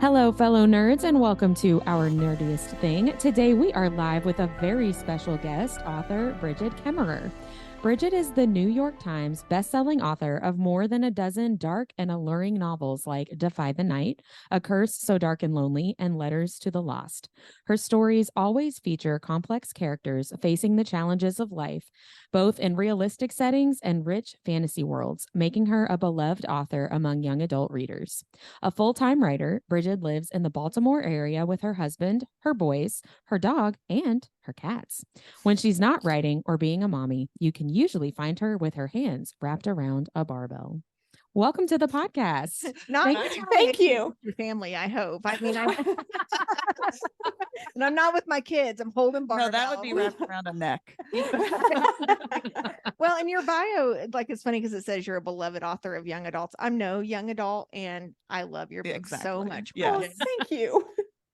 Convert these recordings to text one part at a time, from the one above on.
Hello, fellow nerds, and welcome to Our Nerdiest Thing. Today, we are live with a very special guest, author Brigid Kemmerer. Brigid is the New York Times bestselling author of more than a dozen dark and alluring novels like Defy the Night, A Curse So Dark and Lonely, and Letters to the Lost. Her stories always feature complex characters facing the challenges of life, both in realistic settings and rich fantasy worlds, making her a beloved author among young adult readers. A full-time writer, Brigid lives in the Baltimore area with her husband, her boys, her dog, and her cats. When she's not writing or being a mommy, you can usually find her with her hands wrapped around a barbell. Welcome to the podcast. Thank you. Your family, I hope. I mean, and I'm not with my kids. I'm holding barbell. No, that would be wrapped around a neck. Well, in your bio, like it's funny because it says you're a beloved author of young adults. I'm no young adult, and I love your book so much. Yes. Oh, thank you.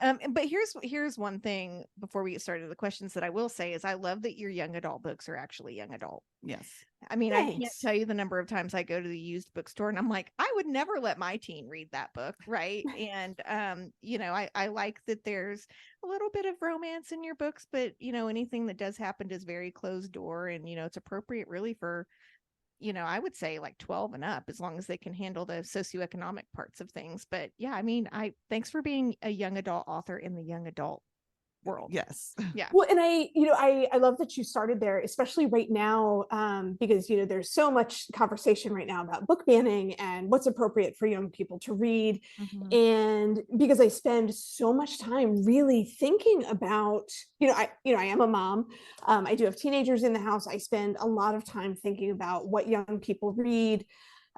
But here's one thing before we get started. The questions that I will say is I love that your young adult books are actually young adult. Yes. I mean, I can't tell you the number of times I go to the used bookstore and I'm like, I would never let my teen read that book. Right. And, I like that there's a little bit of romance in your books, but, anything that does happen is very closed door and, it's appropriate really for, I would say like 12 and up, as long as they can handle the socioeconomic parts of things. But yeah, I mean, thanks for being a young adult author in the young adult world. Yes. Yeah. Well, and I love that you started there, especially right now, because, there's so much conversation right now about book banning and what's appropriate for young people to read. Mhm. And because I spend so much time really thinking about, I am a mom. I do have teenagers in the house. I spend a lot of time thinking about what young people read,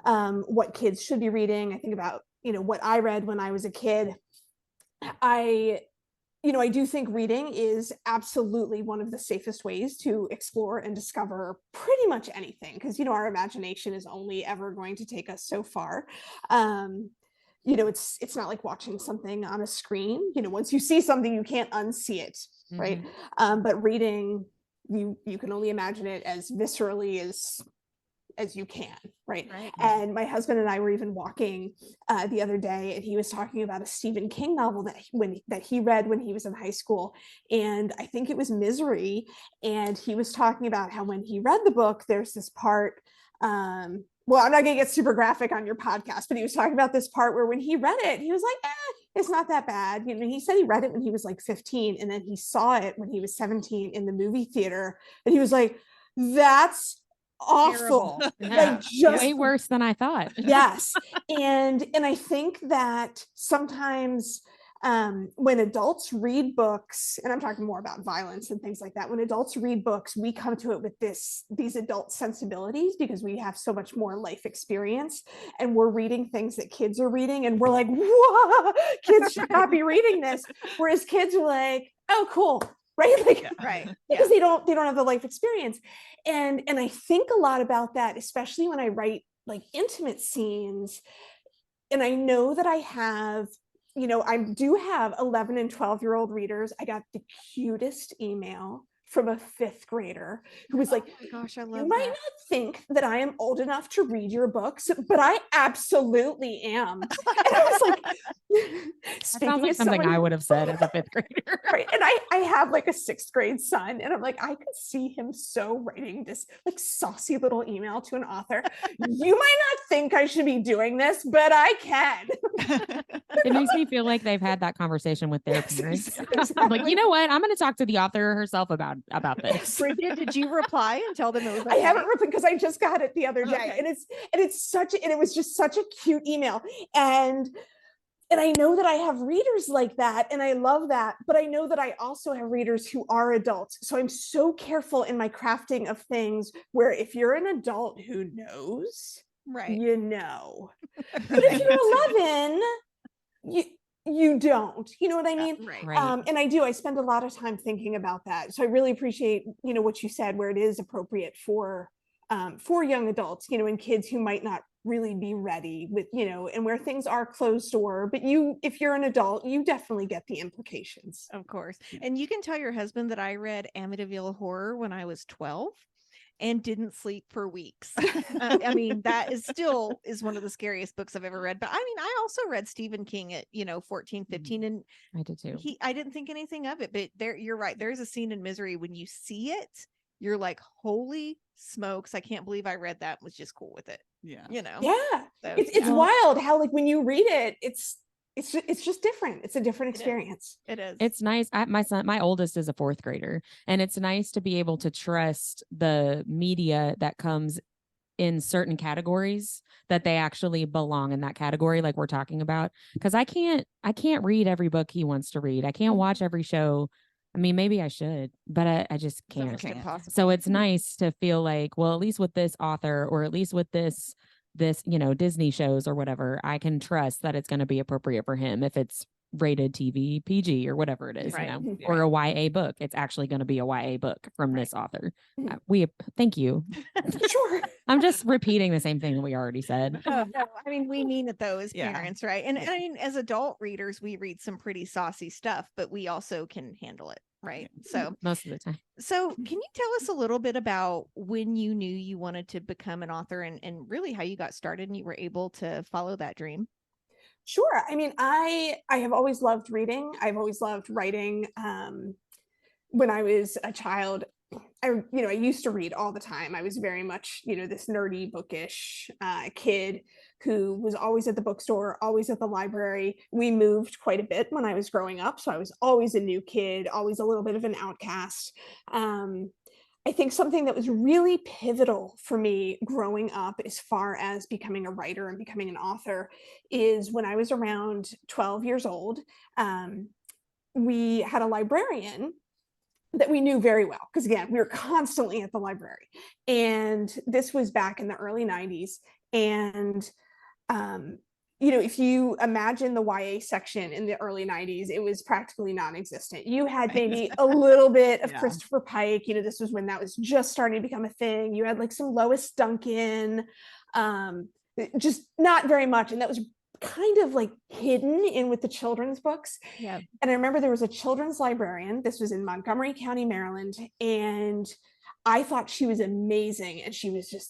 what kids should be reading. I think about, what I read when I was a kid. I do think reading is absolutely one of the safest ways to explore and discover pretty much anything, because, our imagination is only ever going to take us so far. It's not like watching something on a screen. Once you see something, you can't unsee it, right? But reading, you can only imagine it as viscerally as you can, right? And my husband and I were even walking the other day, and he was talking about a Stephen King novel that he read when he was in high school, and I think it was Misery. And he was talking about how when he read the book, there's this part. Well, I'm not going to get super graphic on your podcast, but he was talking about this part where when he read it, he was like, it's not that bad. He said he read it when he was like 15, and then he saw it when he was 17 in the movie theater, and he was like, that's awful. Like just way worse than I thought. Yes. And I think that sometimes when adults read books, and I'm talking more about violence and things like that, when adults read books, we come to it with these adult sensibilities because we have so much more life experience, and we're reading things that kids are reading, and we're like, whoa, kids should not be reading this. Whereas kids are like, oh, cool. Right. Because they don't have the life experience. And I think a lot about that, especially when I write like intimate scenes. And I know that I have, I do have 11 and 12-year-old readers. I got the cutest email from a 5th grader who was like, oh my gosh, I love you might not think that I am old enough to read your books, but I absolutely am. And I was like, that sounds like something I would have said as a 5th grader. Right. And I have like a 6th grade son, and I'm like, I could see him so writing this like saucy little email to an author. You might not think I should be doing this, but I can. It makes me feel like they've had that conversation with their parents. I'm like, you know what? I'm going to talk to the author herself about this. Brigid, did you reply and tell them it was okay? I haven't replied because I just got it the other day, and it was just such a cute email, and I know that I have readers like that, and I love that, but I know that I also have readers who are adults. So I'm so careful in my crafting of things where if you're an adult who knows, right, but if you're 11, you don't, what I mean? Right. And I spend a lot of time thinking about that. So I really appreciate, what you said, where it is appropriate for young adults, and kids who might not really be ready with, and where things are closed door, but if you're an adult, you definitely get the implications. Of course. And you can tell your husband that I read Amityville Horror when I was 12. and didn't sleep for weeks. I mean, that is still is one of the scariest books I've ever read. But I mean, I also read Stephen King at, 14, 15, and I did too. I didn't think anything of it. But you're right. There's a scene in Misery when you see it, you're like, holy smokes, I can't believe I read that and was just cool with it. Yeah. Yeah. So, It's wild how, like, when you read it, it's just different. It's a different experience. It is. It's nice. My oldest is a 4th grader, and it's nice to be able to trust the media that comes in certain categories, that they actually belong in that category, like we're talking about. Because I can't read every book he wants to read. I can't watch every show. I mean, maybe I should, but I just It's can't. almost impossible. So it's nice to feel like, well, at least with this author, or at least with this, Disney shows or whatever, I can trust that it's going to be appropriate for him. If it's rated TV, PG, or whatever it is, Right. or a YA book, it's actually going to be a YA book from this author. We thank you. Sure. I'm just repeating the same thing that we already said. Oh, no, I mean, we mean it though as Yeah. parents, right? And I mean, as adult readers, we read some pretty saucy stuff, but we also can handle it, right? So Most of the time. So can you tell us a little bit about when you knew you wanted to become an author, and really how you got started and you were able to follow that dream? Sure. I mean, I have always loved reading. I've always loved writing. When I was a child, I used to read all the time. I was very much, this nerdy, bookish kid who was always at the bookstore, always at the library. We moved quite a bit when I was growing up, so I was always a new kid, always a little bit of an outcast. I think something that was really pivotal for me growing up as far as becoming a writer and becoming an author is when I was around 12 years old. We had a librarian that we knew very well, because again, we were constantly at the library. And this was back in the early 90s. And if you imagine the YA section in the early 90s, it was practically non-existent. You had maybe a little bit of Christopher Pike. This was when that was just starting to become a thing. You had like some Lois Duncan, just not very much. And that was kind of like hidden in with the children's books. Yeah. And I remember there was a children's librarian. This was in Montgomery County, Maryland. And I thought she was amazing. And she was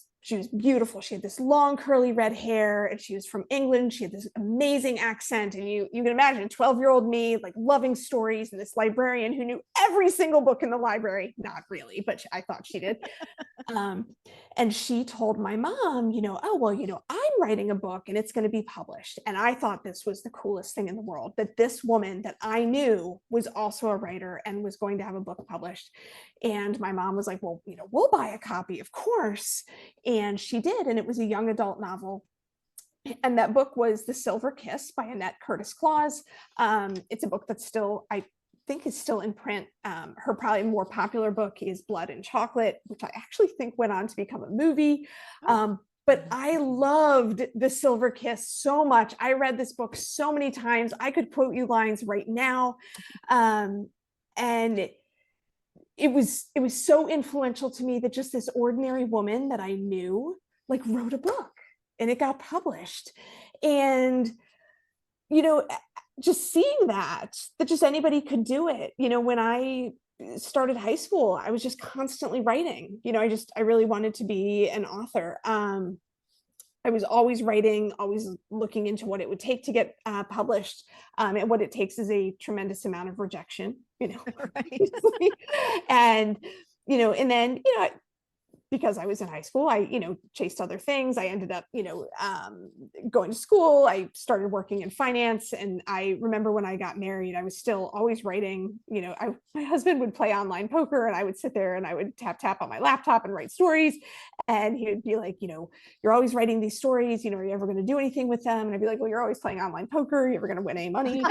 beautiful. She had this long curly red hair, and she was from England. She had this amazing accent. And you can imagine 12-year-old me, like, loving stories, and this librarian who knew every single book in the library. Not really, but I thought she did. And she told my mom, oh, well, I'm writing a book and it's going to be published. And I thought this was the coolest thing in the world, that this woman that I knew was also a writer and was going to have a book published. And my mom was like, well, we'll buy a copy, of course. And she did. And it was a young adult novel. And that book was The Silver Kiss by Annette Curtis Claus. It's a book that's still, I think, is still in print. Her probably more popular book is Blood and Chocolate, which I actually think went on to become a movie. But I loved The Silver Kiss so much. I read this book so many times. I could quote you lines right now. And it was so influential to me that just this ordinary woman that I knew, like, wrote a book and it got published. And, just seeing that just anybody could do it. When I started high school, I was just constantly writing. I really wanted to be an author. I was always writing, always looking into what it would take to get published. And what it takes is a tremendous amount of rejection, Right. and, and then, because I was in high school, I, chased other things. I ended up, going to school. I started working in finance. And I remember when I got married, I was still always writing. My husband would play online poker, and I would sit there and I would tap on my laptop and write stories. And he would be like, you're always writing these stories, are you ever going to do anything with them? And I'd be like, well, you're always playing online poker. You're ever going to win any money?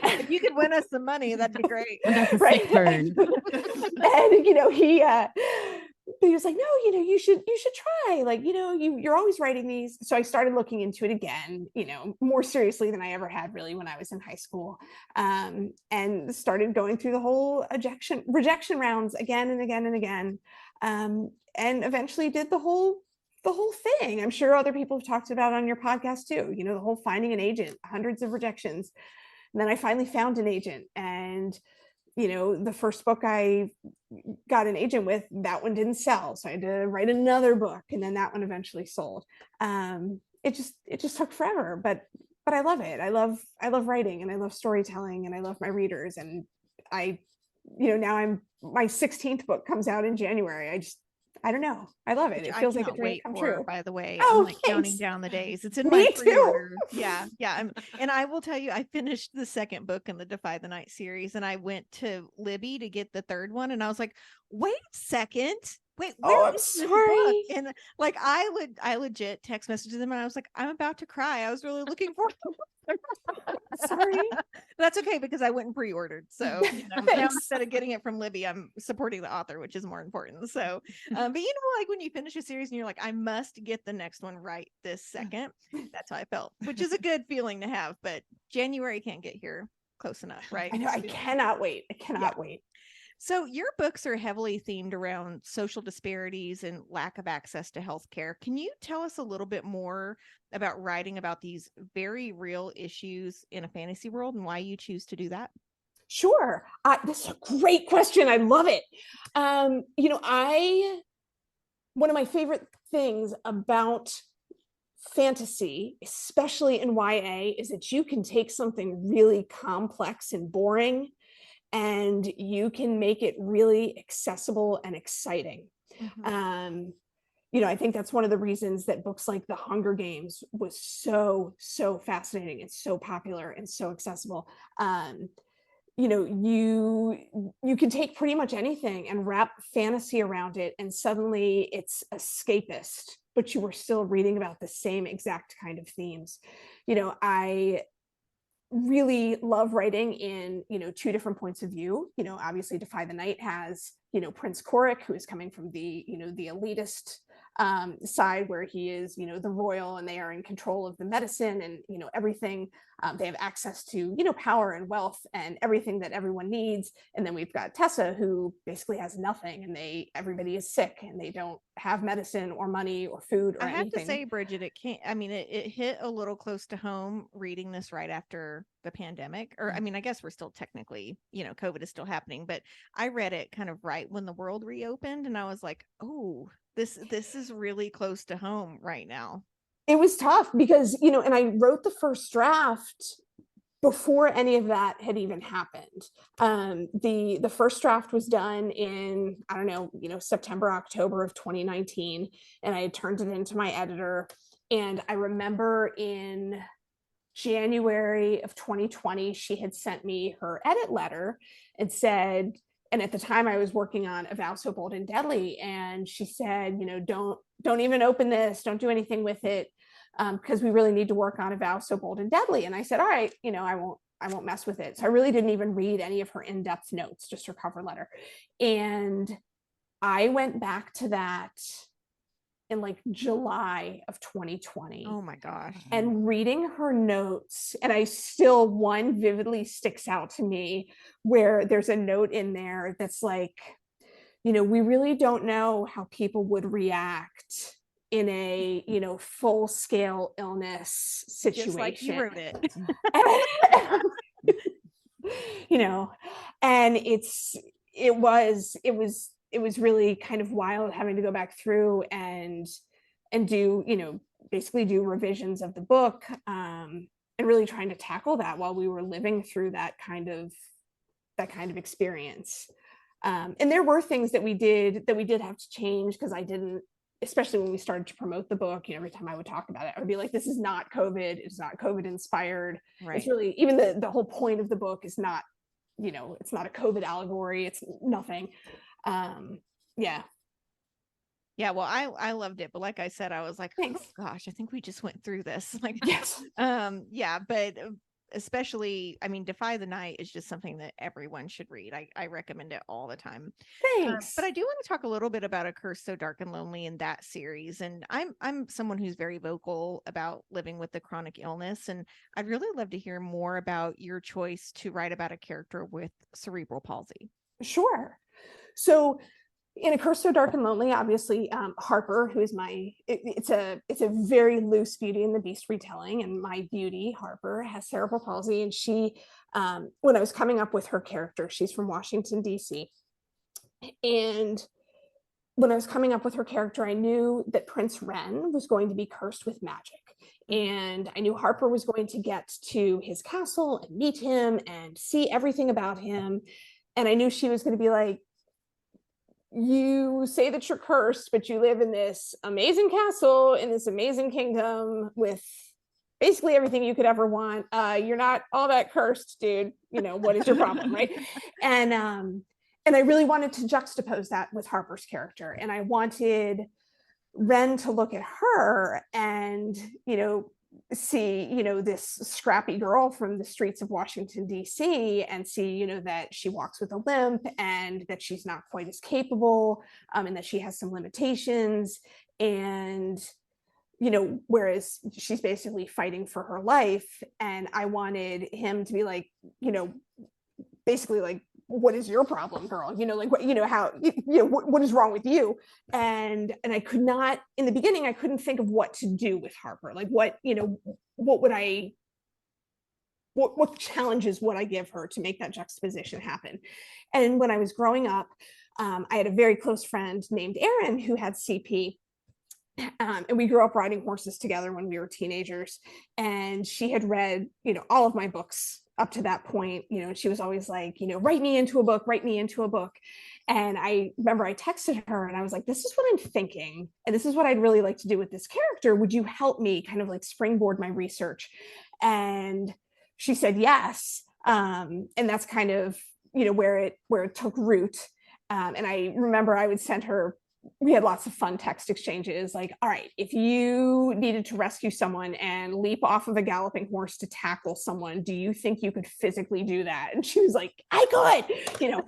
If you could win us some money, that'd be great. That's a Right. sick bird. And he was like, no, you should try, like, you're always writing these. So I started looking into it again, more seriously than I ever had really when I was in high school, and started going through the whole rejection rounds again and again and again, and eventually did the whole thing. I'm sure other people have talked about on your podcast too, the whole finding an agent, hundreds of rejections. And then I finally found an agent, and the first book I got an agent with, that one didn't sell. So I had to write another book, and then that one eventually sold. It just took forever, but I love it. I love writing, and I love storytelling, and I love my readers. And now my 16th book comes out in January. I don't know. I love it. Which It I feels like a cannot dream wait come for, true. by the way. Oh, I'm like counting thanks. down the days. It's in Me my too. pre-order. Yeah. And I will tell you, I finished the second book in the Defy the Night series, and I went to Libby to get the third one, and I was like, wait a second. Wait, where I'm is this book? sorry. And like I legit text messaged them, and I was like, I'm about to cry. I was really looking forward to Sorry. That's okay, because I went and pre-ordered. So now Thanks. instead of getting it from Libby, I'm supporting the author, which is more important. So, but like when you finish a series and you're like, I must get the next one right this second. That's how I felt, which is a good feeling to have. But January can't get here close enough, right? I know. I cannot wait. I cannot wait. So your books are heavily themed around social disparities and lack of access to healthcare. Can you tell us a little bit more about writing about these very real issues in a fantasy world, and why you choose to do that? Sure. This is a great question. I love it. One of my favorite things about fantasy, especially in YA, is that you can take something really complex and boring, and you can make it really accessible and exciting. Mm-hmm. I think that's one of the reasons that books like The Hunger Games was so fascinating and so popular and so accessible. You can take pretty much anything and wrap fantasy around it, and suddenly it's escapist, but you were still reading about the same exact kind of themes. I really love writing in two different points of view. Obviously Defy the Night has Prince Korik, who is coming from the the elitist side, where he is the royal, and they are in control of the medicine and everything. They have access to power and wealth and everything that everyone needs. And then we've got Tessa, who basically has nothing, and everybody is sick, and they don't have medicine or money or food or I have anything. to say, Brigid, it hit a little close to home reading this right after the pandemic. Or, I guess we're still technically, COVID is still happening, but I read it kind of right when the world reopened, and I was like, oh, this is really close to home right now. It was tough because, and I wrote the first draft before any of that had even happened. The first draft was done in, I don't know, September, October of 2019. And I had turned it into my editor. And I remember in January of 2020, she had sent me her edit letter and said, and at the time I was working on A Vow So Bold and Deadly, and she said, don't even open this, don't do anything with it, because we really need to work on A Vow So Bold and Deadly. And I said, all right, I won't mess with it. So I really didn't even read any of her in-depth notes, just her cover letter. And I went back to that in like July of 2020. Oh my gosh. And reading her notes, and one vividly sticks out to me, where there's a note in there that's like, we really don't know how people would react in a full-scale illness situation. Just like you wrote it. And it was really kind of wild having to go back through and do basically do revisions of the book, and really trying to tackle that while we were living through that kind of experience. And there were things that we did have to change, because I didn't, especially when we started to promote the book, every time I would talk about it, I would be like, this is not COVID. It's not COVID inspired. Right. It's really, even the whole point of the book is not, it's not a COVID allegory. It's nothing. Yeah. Yeah, well, I loved it, but like I said, I was like, thanks. Oh, gosh, I think we just went through this. Like, yes. Yeah, but especially, Defy the Night is just something that everyone should read. I recommend it all the time. Thanks. But I do want to talk a little bit about A Curse So Dark and Lonely in that series. And I'm someone who's very vocal about living with the chronic illness, and I'd really love to hear more about your choice to write about a character with cerebral palsy. Sure. So in A Curse So Dark and Lonely, obviously, Harper, who is it's a very loose Beauty and the Beast retelling, and my beauty, Harper, has cerebral palsy, and she when I was coming up with her character. She's from Washington, D.C. And when I was coming up with her character, I knew that Prince Ren was going to be cursed with magic. And I knew Harper was going to get to his castle and meet him and see everything about him. And I knew she was going to be like, you say that you're cursed, but you live in this amazing castle in this amazing kingdom with basically everything you could ever want. You're not all that cursed, dude. You know, what is your problem, right? And I really wanted to juxtapose that with Harper's character. And I wanted Ren to look at her and, you know, see, you know, this scrappy girl from the streets of Washington, D.C., and see, you know, that she walks with a limp and that she's not quite as capable, and that she has some limitations. And, you know, whereas she's basically fighting for her life. And I wanted him to be like, you know, basically like, what is your problem, girl? You know, like, what, you know, how, you know, what is wrong with you? And I could not, in the beginning, I couldn't think of what to do with Harper. Like, what, you know, what would I, what challenges would I give her to make that juxtaposition happen? And when I was growing up, I had a very close friend named Erin who had CP. And we grew up riding horses together when we were teenagers. And she had read, you know, all of my books up to that point, you know, and she was always like, you know, write me into a book. And I remember I texted her and I was like, this is what I'm thinking. And this is what I'd really like to do with this character. Would you help me kind of like springboard my research? And she said yes. And that's kind of, you know, where it took root. And I remember I would send her, we had lots of fun text exchanges, like, all right, if you needed to rescue someone and leap off of a galloping horse to tackle someone, do you think you could physically do that? And she was like, I could, you know.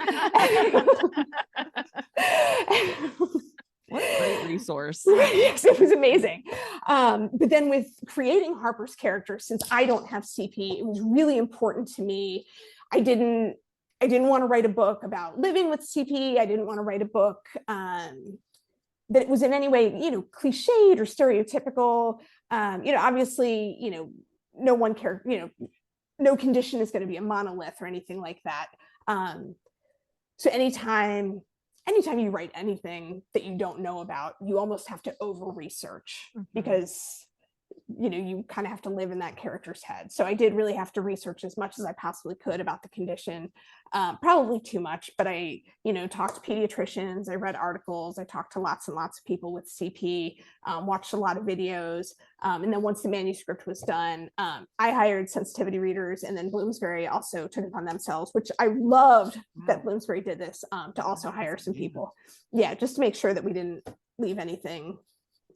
What a great resource. Yes, it was amazing. But then with creating Harper's character, since I don't have CP, it was really important to me. I didn't want to write a book about living with CP. I didn't want to write a book that it was in any way, you know, cliched or stereotypical. You know, obviously, you know, no one character, you know, no condition is going to be a monolith or anything like that. So anytime you write anything that you don't know about, you almost have to over research, because you know, you kind of have to live in that character's head. So I did really have to research as much as I possibly could about the condition, probably too much, but I, you know, talked to pediatricians, I read articles, I talked to lots and lots of people with CP, watched a lot of videos. And then once the manuscript was done, I hired sensitivity readers, and then Bloomsbury also took it upon themselves, which I loved that Bloomsbury did this, to also hire some people. Yeah, just to make sure that we didn't leave anything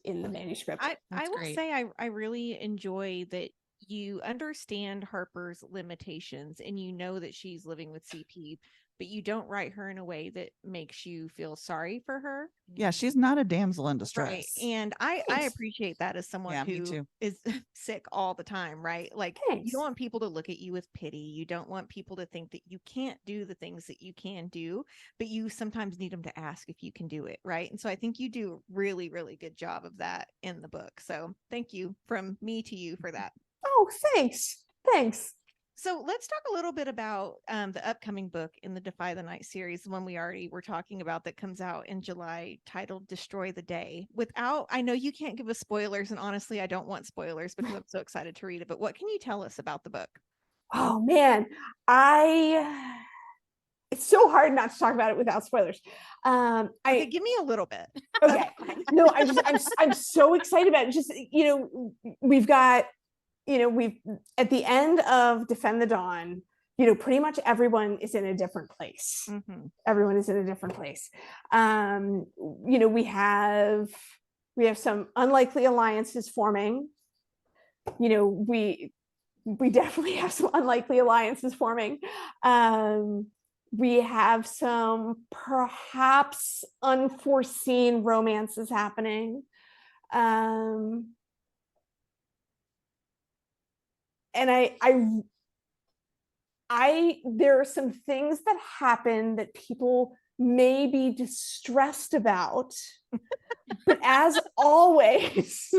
in the manuscript. I will say I really enjoy that you understand Harper's limitations and you know that she's living with CP, but you don't write her in a way that makes you feel sorry for her. Yeah, she's not a damsel in distress. Right. And I appreciate that as someone who is sick all the time, right? Like, you don't want people to look at you with pity. You don't want people to think that you can't do the things that you can do, but you sometimes need them to ask if you can do it, right? And so I think you do a really, really good job of that in the book. So thank you from me to you for that. Oh, thanks. So let's talk a little bit about the upcoming book in the Defy the Night series, the one we already were talking about that comes out in July, titled Destroy the Day. I know you can't give us spoilers, and honestly, I don't want spoilers because I'm so excited to read it, but what can you tell us about the book? Oh man, it's so hard not to talk about it without spoilers. Okay, give me a little bit. Okay. No, I'm so excited about it. Just, you know, we've at the end of Defend the Dawn, you know, pretty much everyone is in a different place. Everyone is in a different place. You know, we have some unlikely alliances forming. You know, we definitely have some unlikely alliances forming. We have some perhaps unforeseen romances happening. And there are some things that happen that people may be distressed about, but as always,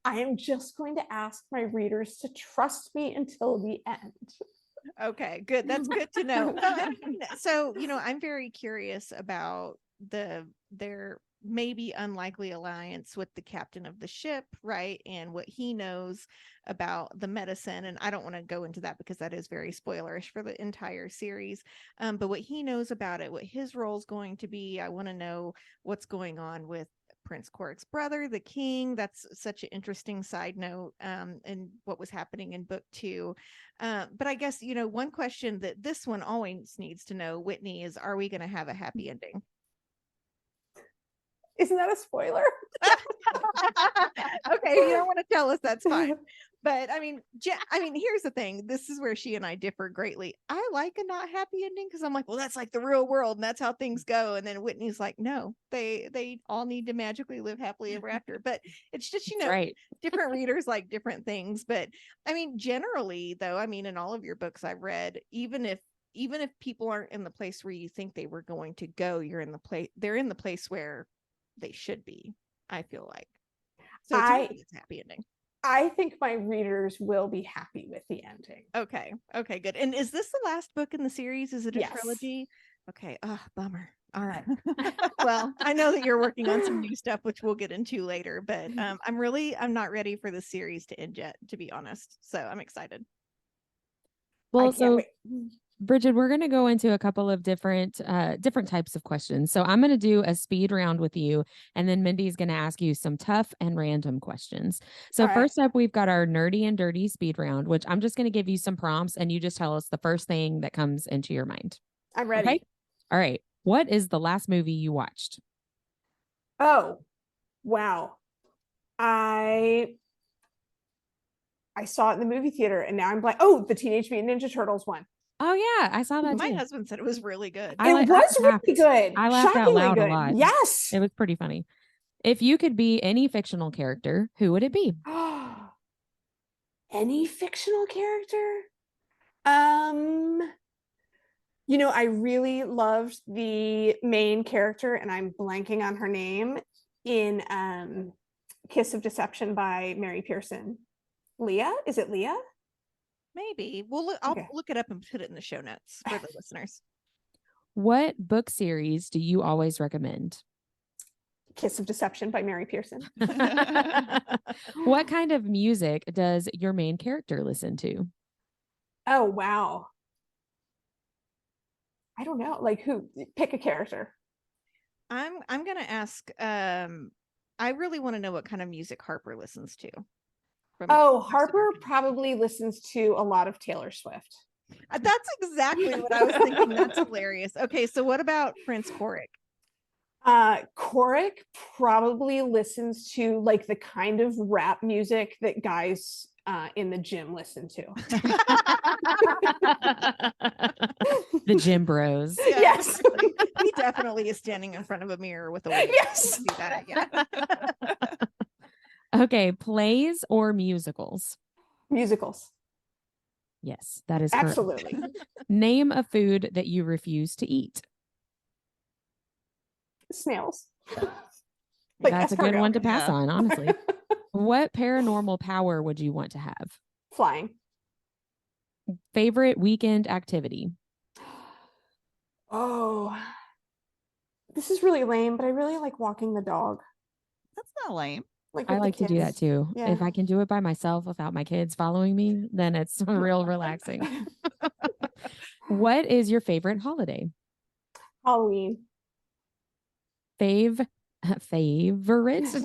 I am just going to ask my readers to trust me until the end. Okay, good. That's good to know. Well, so, I'm very curious about their maybe unlikely alliance with the captain of the ship, right? And what he knows about the medicine. And I don't want to go into that because that is very spoilerish for the entire series. But what he knows about it, what his role is going to be. I want to know what's going on with Prince Coric's brother, the king. That's such an interesting side note, and what was happening in book 2. But I guess, one question that this one always needs to know, Whitney, is are we going to have a happy ending? Isn't that a spoiler? Okay, if you don't want to tell us, that's fine. But I mean, here's the thing. This is where she and I differ greatly. I like a not happy ending because I'm like, well, that's like the real world and that's how things go. And then Whitney's like, no, they all need to magically live happily ever after. But it's just, Right. different readers like different things. But I mean, generally, though, in all of your books I've read, even if people aren't in the place where you think they were going to go, they're in the place where they should be, I feel like. So it's a happy ending. I think my readers will be happy with the ending. Okay, good. And is this the last book in the series? Is it a Yes. trilogy? Okay. Oh, bummer. All right. Well, I know that you're working on some new stuff, which we'll get into later, but I'm not ready for the series to end yet, to be honest. So I'm excited. Well, so Brigid, we're going to go into a couple of different types of questions. So I'm going to do a speed round with you, and then Mindy's going to ask you some tough and random questions. So first up, we've got our nerdy and dirty speed round, which I'm just going to give you some prompts, and you just tell us the first thing that comes into your mind. I'm ready. Okay? All right. What is the last movie you watched? Oh, wow. I saw it in the movie theater, and now I'm like, oh, the Teenage Mutant Ninja Turtles one. Oh yeah, I saw that My too. husband said it was really good. It was really good. I laughed out loud good. a lot. Yes. It was pretty funny. If you could be any fictional character, who would it be? Any fictional character? I really loved the main character, and I'm blanking on her name, in Kiss of Deception by Mary Pearson. Leah? Is it Leah? Maybe. I'll look it up and put it in the show notes for the listeners. What book series do you always recommend? Kiss of Deception by Mary Pearson. What kind of music does your main character listen to? Oh, wow. I don't know. Like, who? Pick a character. I'm going to ask, I really want to know what kind of music Harper listens to. Harper probably listens to a lot of Taylor Swift. That's exactly what I was thinking. That's hilarious. Okay, so what about Prince Coric? Coric probably listens to like the kind of rap music that guys in the gym listen to. The gym bros. Yeah, yes. Exactly. He definitely is standing in front of a mirror with a wig. Yes. Do that, yeah. Okay, plays or musicals? Musicals. Yes, that is correct. Absolutely. Name a food that you refuse to eat. Snails. That's a good one to pass on, honestly. What paranormal power would you want to have? Flying. Favorite weekend activity? Oh, this is really lame, but I really like walking the dog. That's not lame. I like to do that too. Yeah. If I can do it by myself without my kids following me, then it's real relaxing. What is your favorite holiday? Halloween. Favorite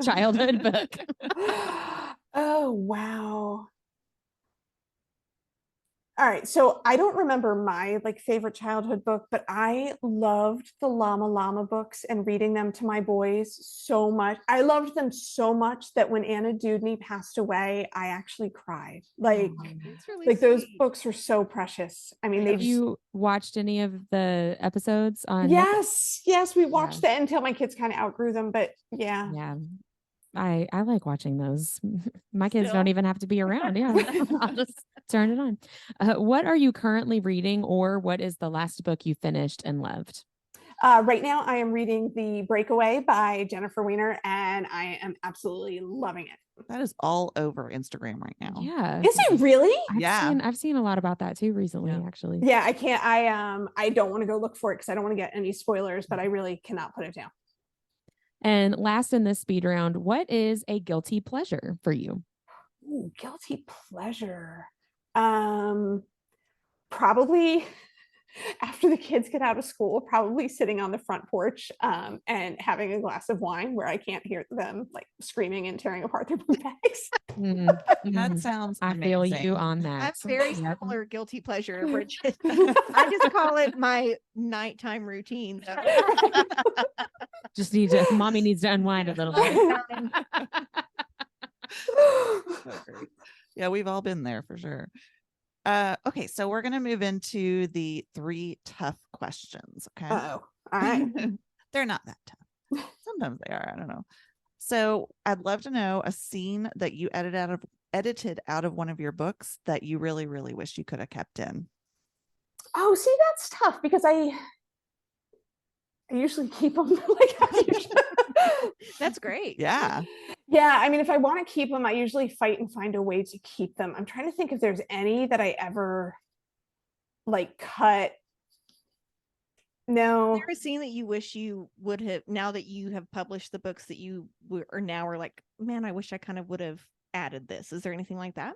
childhood book? Oh, wow. All right. So I don't remember my favorite childhood book, but I loved the Llama Llama books and reading them to my boys so much. I loved them so much that when Anna Dewdney passed away, I actually cried. Really those sweet. books are so precious. I mean, Have you watched any of the episodes on Yes, we watched that until my kids kind of outgrew them, but yeah. Yeah. I like watching those. My kids don't even have to be around. Yeah. I'll just turn it on. What are you currently reading, or what is the last book you finished and loved? Right now, I am reading The Breakaway by Jennifer Weiner, and I am absolutely loving it. That is all over Instagram right now. Yeah. Is it really? I've seen a lot about that too recently, actually. Yeah, I can't. I don't want to go look for it because I don't want to get any spoilers, but I really cannot put it down. And last in this speed round, what is a guilty pleasure for you? Ooh, guilty pleasure. Probably after the kids get out of school, probably sitting on the front porch and having a glass of wine where I can't hear them like screaming and tearing apart their book bags. That sounds I amazing. feel you on that. That's very similar guilty pleasure, Bridget. I just call it my nighttime routine. Just mommy needs to unwind a little bit. Yeah, we've all been there for sure. Okay, so we're going to move into the 3 tough questions. Okay. Oh, all right. They're not that tough. Sometimes they are. I don't know. So I'd love to know a scene that you edited out of one of your books that you really, really wish you could have kept in. Oh, see, that's tough because I usually keep them like That's great. Yeah. Yeah, I mean, if I want to keep them, I usually fight and find a way to keep them. I'm trying to think if there's any that I ever like cut. No. Is there a scene that you wish you would have, now that you have published the books that you are like, man, I wish I kind of would have added this. Is there anything like that?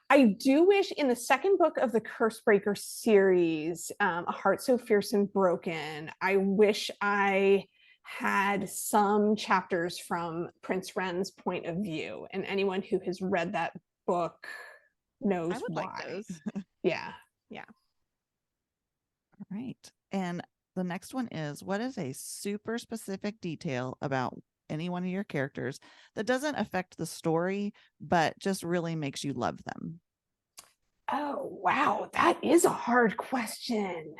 I do wish in the second book of the Cursebreaker series, A Heart So Fierce and Broken, I wish I had some chapters from Prince Ren's point of view, and anyone who has read that book knows I would why. like those. Yeah. All right. And the next one is, what is a super specific detail about any one of your characters that doesn't affect the story, but just really makes you love them? Oh, wow. That is a hard question.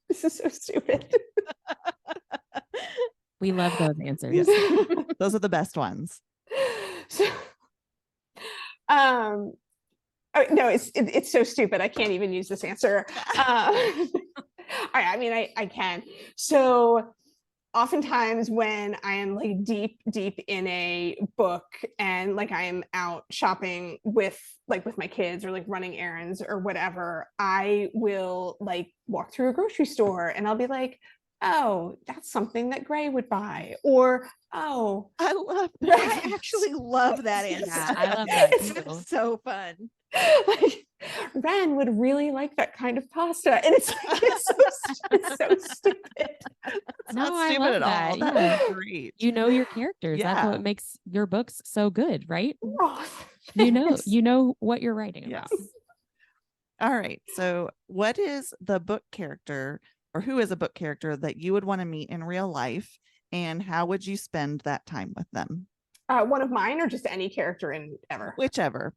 This is so stupid. We love those answers. Those are the best ones. So, oh, no, it's so stupid. I can't even use this answer. I mean, I can. So oftentimes when I am like deep in a book and like I am out shopping with my kids or like running errands or whatever, I will like walk through a grocery store and I'll be like, oh, that's something that Gray would buy. Or, oh, I love that. I actually love that answer. Yeah, I love that It's so fun. Like, Ren would really like that kind of pasta. And it's like, it's so stupid. It's No, not I stupid love at all. that. That's great. You know your characters. That's Yeah. what makes your books so good, right? Oh, You thanks. know what you're writing about. Yes. All right. So what is the book character, or who is a book character that you would want to meet in real life, and how would you spend that time with them? One of mine or just any character in ever? Whichever.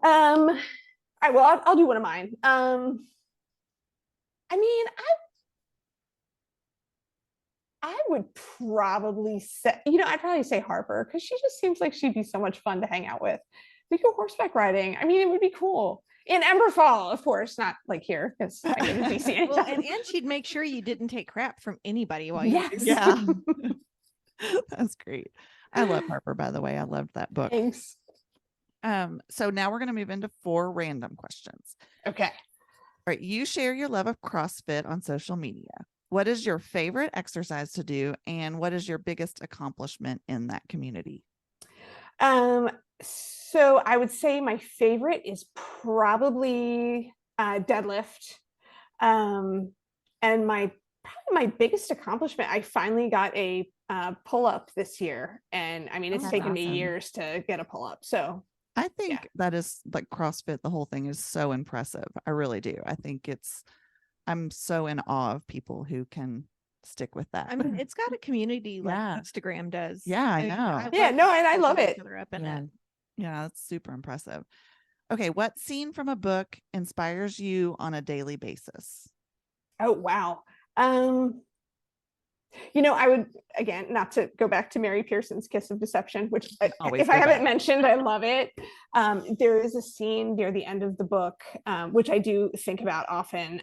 All right, well, I'll do one of mine. I mean, I would probably say, I'd probably say Harper, because she just seems like she'd be so much fun to hang out with. We go horseback riding. I mean, it would be cool. In Emberfall, of course, not like here, because I go to DC. Well, and she'd make sure you didn't take crap from anybody while you Yes. Yeah. That's great. I love Harper, by the way. I loved that book. Thanks. So now we're going to move into 4 random questions. Okay. All right. You share your love of CrossFit on social media. What is your favorite exercise to do, and what is your biggest accomplishment in that community? So I would say my favorite is probably deadlift. And probably my biggest accomplishment, I finally got a pull-up this year. And I mean, it's taken me years to get a pull-up. So I think that is like CrossFit. The whole thing is so impressive. I really do. I think I'm so in awe of people who can stick with that. I mean, it's got a community like Yeah. Instagram does. Yeah, I mean, know. Yeah, no, and I love it. each other up in Yeah. it. Yeah, that's super impressive. Okay, what scene from a book inspires you on a daily basis? Oh, wow. I would, again, not to go back to Mary Pearson's Kiss of Deception, which Always if I go haven't back. mentioned, I love it. There is a scene near the end of the book, which I do think about often,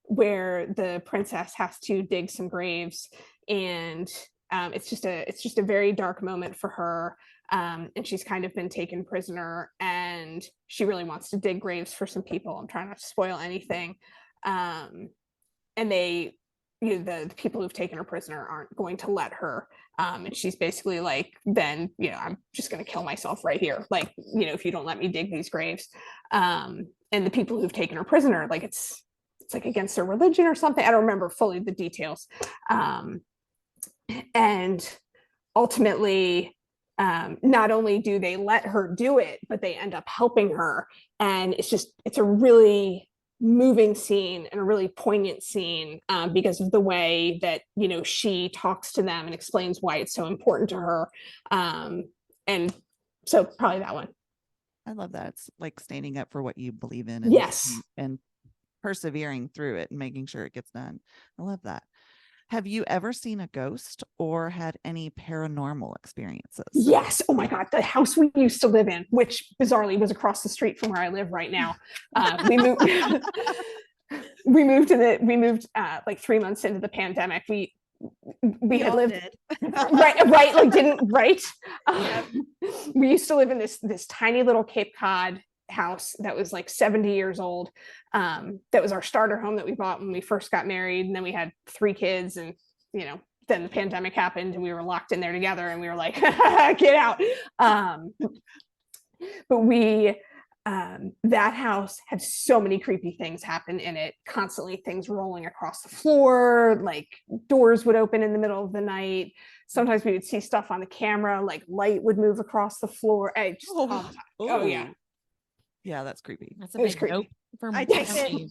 where the princess has to dig some graves, and it's just a very dark moment for her. And she's kind of been taken prisoner, and she really wants to dig graves for some people. I'm trying not to spoil anything. And they, the people who've taken her prisoner aren't going to let her. And she's basically like, then, I'm just going to kill myself right here. Like, if you don't let me dig these graves. And the people who've taken her prisoner, like it's like against their religion or something. I don't remember fully the details. And ultimately, not only do they let her do it, but they end up helping her. And it's a really moving scene and a really poignant scene, because of the way that, she talks to them and explains why it's so important to her. And so probably that one. I love that. It's like standing up for what you believe in. Yes. And persevering through it and making sure it gets done. I love that. Have you ever seen a ghost or had any paranormal experiences? Yes. Oh my God. The house we used to live in, which bizarrely was across the street from where I live right now. We moved, we moved like 3 months into the pandemic. We had lived right. Like didn't, right. We used to live in this tiny little Cape Cod house that was like 70 years old. That was our starter home that we bought when we first got married, and then we had 3 kids, and then the pandemic happened and we were locked in there together, and we were like, get out. But we that house had so many creepy things happen in it, constantly things rolling across the floor, like doors would open in the middle of the night. Sometimes we would see stuff on the camera, like light would move across the floor. Oh yeah. Yeah, that's creepy. That's a big nope for me.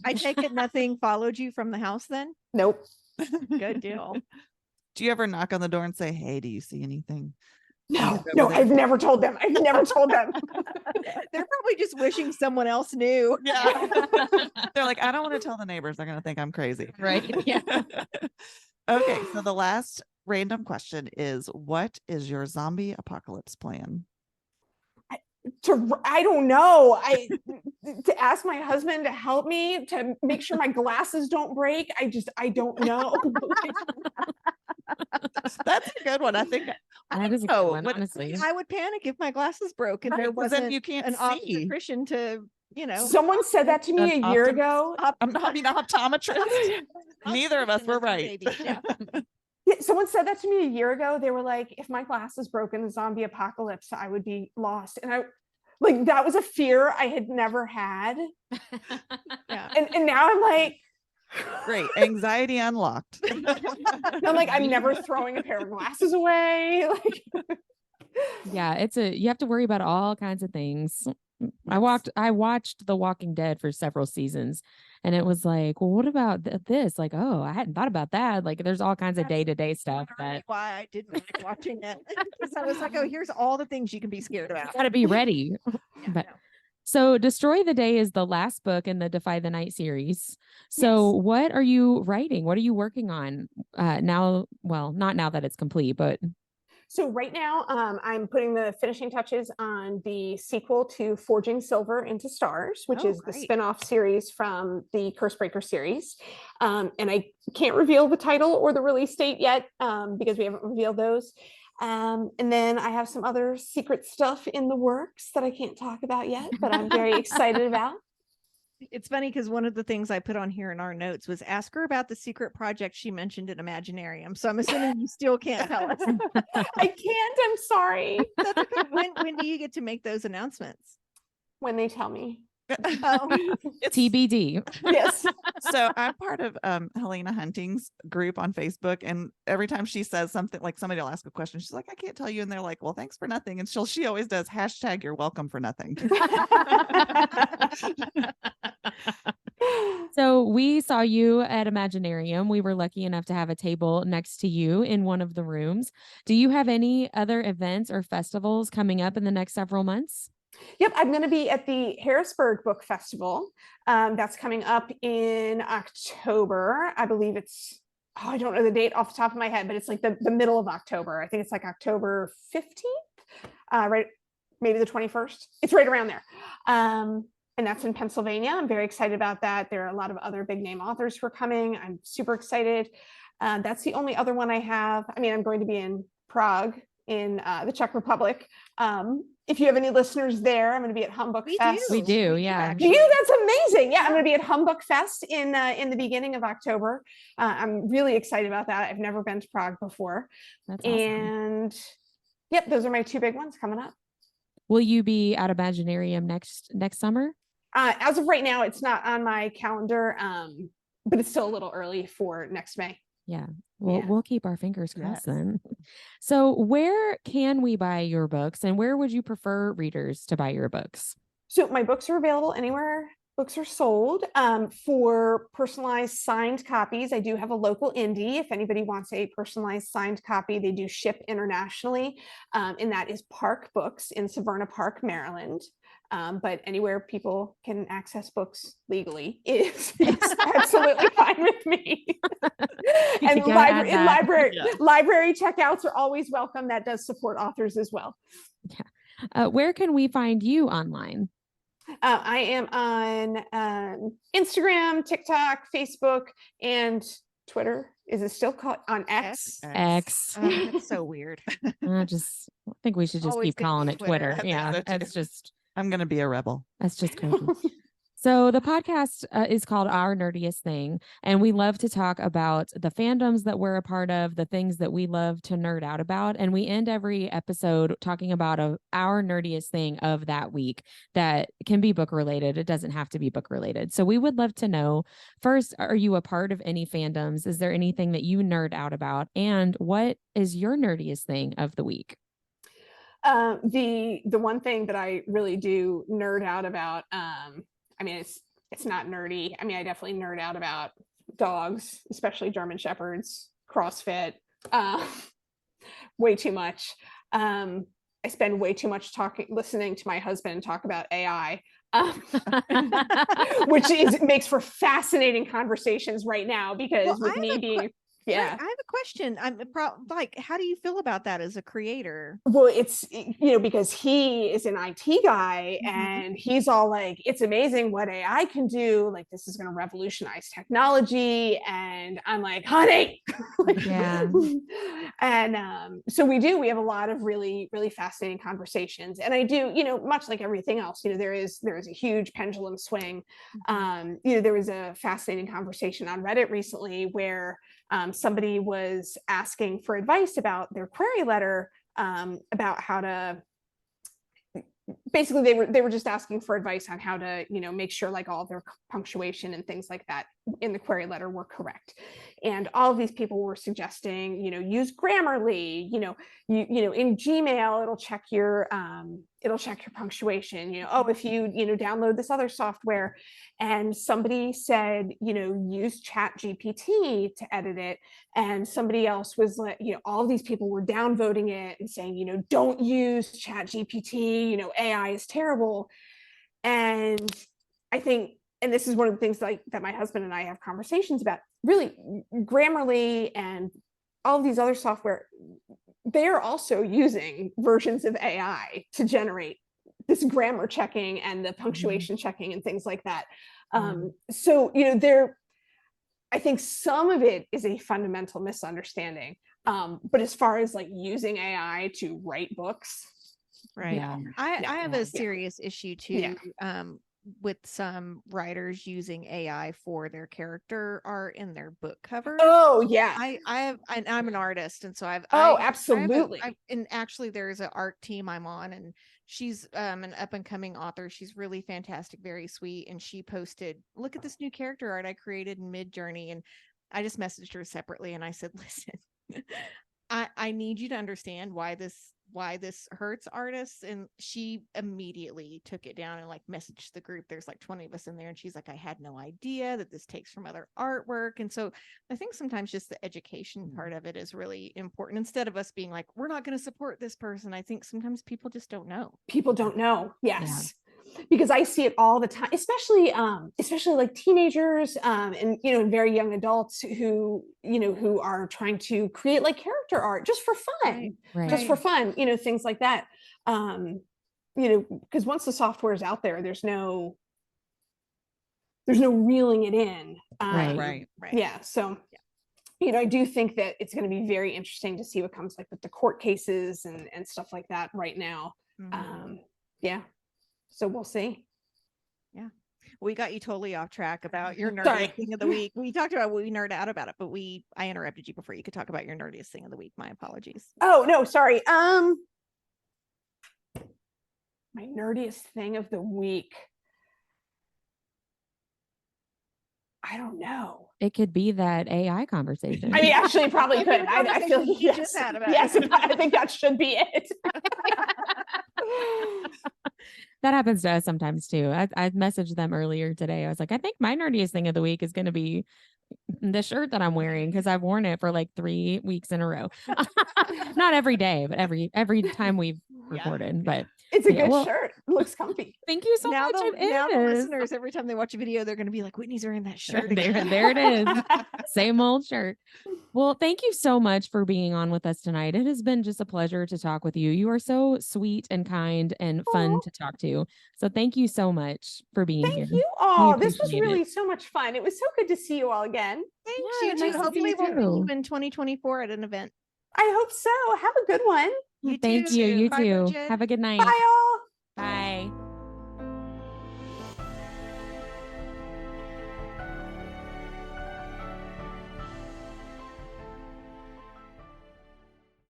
I take it nothing followed you from the house then? Nope. Good deal. Do you ever knock on the door and say, hey, do you see anything? No, I've never told them. They're probably just wishing someone else knew. Yeah. They're like, I don't want to tell the neighbors. They're going to think I'm crazy. Right. Yeah. Okay. So the last random question is, what is your zombie apocalypse plan? I don't know. To ask my husband to help me to make sure my glasses don't break. I don't know. That's a good one. I think that is a good one, honestly. I would panic if my glasses broke and there wasn't you can't an see. obstetrician to, Someone said that to me a year ago. I'm not an optometrist. Neither of us were right. Yeah. Yeah, someone said that to me a year ago. They were like, if my glasses broke in the zombie apocalypse, I would be lost. And that was a fear I had never had. Yeah. And now I'm like, great. Anxiety unlocked. I'm like, I'm never throwing a pair of glasses away. Yeah, you have to worry about all kinds of things. I watched The Walking Dead for several seasons, and it was like, well, what about this? Like, oh, I hadn't thought about that. Like, there's all kinds of day-to-day stuff that why I didn't like watching it, because I was like, oh, here's all the things you can be scared about. Got to be ready. So Destroy the Day is the last book in the Defy the Night series. So what are you writing? What are you working on now? Well, not now that it's complete, but so right now, I'm putting the finishing touches on the sequel to Forging Silver into Stars, which is the spinoff series from the Cursebreaker series. And I can't reveal the title or the release date yet, because we haven't revealed those. And then I have some other secret stuff in the works that I can't talk about yet, but I'm very excited about. It's funny because one of the things I put on here in our notes was ask her about the secret project she mentioned at Imaginarium. So I'm assuming you still can't tell us. I can't. I'm sorry. That's okay. When do you get to make those announcements? When they tell me. It's TBD. Yes. So I'm part of Helena Hunting's group on Facebook, and every time she says something, like somebody will ask a question, she's like, I can't tell you, and they're like, well, thanks for nothing. And she always does hashtag you're welcome for nothing. So we saw you at Imaginarium. We were lucky enough to have a table next to you in one of the rooms. Do you have any other events or festivals coming up in the next several months? Yep, I'm going to be at the Harrisburg Book Festival. That's coming up in October. I believe it's I don't know the date off the top of my head, but it's like the middle of October. I think it's like October 15th, right? Maybe the 21st. It's right around there. And that's in Pennsylvania. I'm very excited about that. There are a lot of other big name authors who are coming. I'm super excited. That's the only other one I have. I mean, I'm going to be in Prague in the Czech Republic. If you have any listeners there, I'm going to be at Humbug Fest. We do, yeah. Do you? That's amazing. Yeah, I'm going to be at Humbug Fest in the beginning of October. I'm really excited about that. I've never been to Prague before. That's awesome. And yep, those are my two big ones coming up. Will you be at Imaginarium next summer? As of right now, it's not on my calendar, but it's still a little early for next May. Yeah. We'll keep our fingers crossed then. So where can we buy your books, and where would you prefer readers to buy your books? So my books are available anywhere books are sold. For personalized signed copies, I do have a local indie. If anybody wants a personalized signed copy, they do ship internationally. And that is Park Books in Severna Park, Maryland. But anywhere people can access books legally is absolutely fine with me. And library checkouts are always welcome. That does support authors as well. Yeah. Where can we find you online? I am on Instagram, TikTok, Facebook, and Twitter. Is it still called on X? X. It's so weird. I think we should just keep calling it Twitter. Yeah, it's just. I'm going to be a rebel. That's just crazy. So the podcast is called Our Nerdiest Thing, and we love to talk about the fandoms that we're a part of, the things that we love to nerd out about, and we end every episode talking about our nerdiest thing of that week that can be book related. It doesn't have to be book related. So we would love to know, first, are you a part of any fandoms? Is there anything that you nerd out about? And what is your nerdiest thing of the week? The one thing that I really do nerd out about, I mean, it's not nerdy. I mean, I definitely nerd out about dogs, especially German Shepherds, CrossFit, way too much. I spend way too much listening to my husband talk about AI, which makes for fascinating conversations right now because with me being. Yeah, I have a question. How do you feel about that as a creator? Well, it's, because he is an IT guy and he's all like, it's amazing what AI can do. Like, this is going to revolutionize technology. And I'm like, honey. Yeah. And so we have a lot of really, really fascinating conversations. And I do, much like everything else, there is a huge pendulum swing. There was a fascinating conversation on Reddit recently where somebody was asking for advice about their query letter, about how to basically they were just asking for advice on how to make sure like all their punctuation and things like that in the query letter were correct. And all of these people were suggesting use Grammarly, in Gmail it'll check your punctuation, if you download this other software. And somebody said use ChatGPT to edit it, and somebody else was like, all of these people were downvoting it and saying don't use ChatGPT, AI is terrible. And I think, and this is one of the things that my husband and I have conversations about, really Grammarly and all of these other software, they're also using versions of AI to generate this grammar checking and the punctuation checking and things like that. So, I think some of it is a fundamental misunderstanding. But as far as like using AI to write books, right. Yeah. I have a serious issue too. Yeah. With some writers using AI for their character art in their book covers. Oh yeah. I'm an artist. And so absolutely. And actually there's an art team I'm on, and she's an up and coming author. She's really fantastic, very sweet. And she posted, look at this new character art I created in Midjourney. And I just messaged her separately and I said, listen, I need you to understand why this hurts artists. And she immediately took it down and like messaged the group. There's like 20 of us in there, and she's like, I had no idea that this takes from other artwork. And so I think sometimes just the education part of it is really important, instead of us being like, we're not going to support this person. I think sometimes people just don't know. Yes. because I see it all the time, especially like teenagers, and, you know, very young adults who, you know, who are trying to create like character art just for fun, Right. just for fun, you know, things like that. You know, because once the software is out there, there's no reeling it in. Right. Yeah. So, you know, I do think that it's going to be very interesting to see what comes like with the court cases and stuff like that right now. Yeah. So we'll see. Yeah. We got you totally off track about your Sorry. nerdiest thing of the week. We talked about what we nerd out about it, but I interrupted you before you could talk about your nerdiest thing of the week. My apologies. Oh, no, sorry. My nerdiest thing of the week. I don't know. It could be that AI conversation. I mean, actually, it probably could. I feel we yes, just had about yes, it. I think that should be it. That happens to us sometimes too. I messaged them earlier today. I was like, I think my nerdiest thing of the week is going to be the shirt that I'm wearing because I've worn it for like 3 weeks in a row. Not every day, but every time we've recorded. But It's a yeah, good well, shirt. It looks comfy. thank you so now much. the It is. listeners, every time they watch a video, they're going to be like, Whitney's wearing that shirt There, again. there it is. Same old shirt. Well, thank you so much for being on with us tonight. It has been just a pleasure to talk with you. You are so sweet and kind and fun Aw. to talk to. So thank you so much for being here. Thank you all. This was appreciate it. really so much fun. It was so good to see you all again. Thanks, Yeah, you nice too. to see Hopefully you we'll see you too. in 2024 at an event. I hope so. Have a good one. You Thank too. you. You Bye, too. Bridget. Have a good night. Bye all.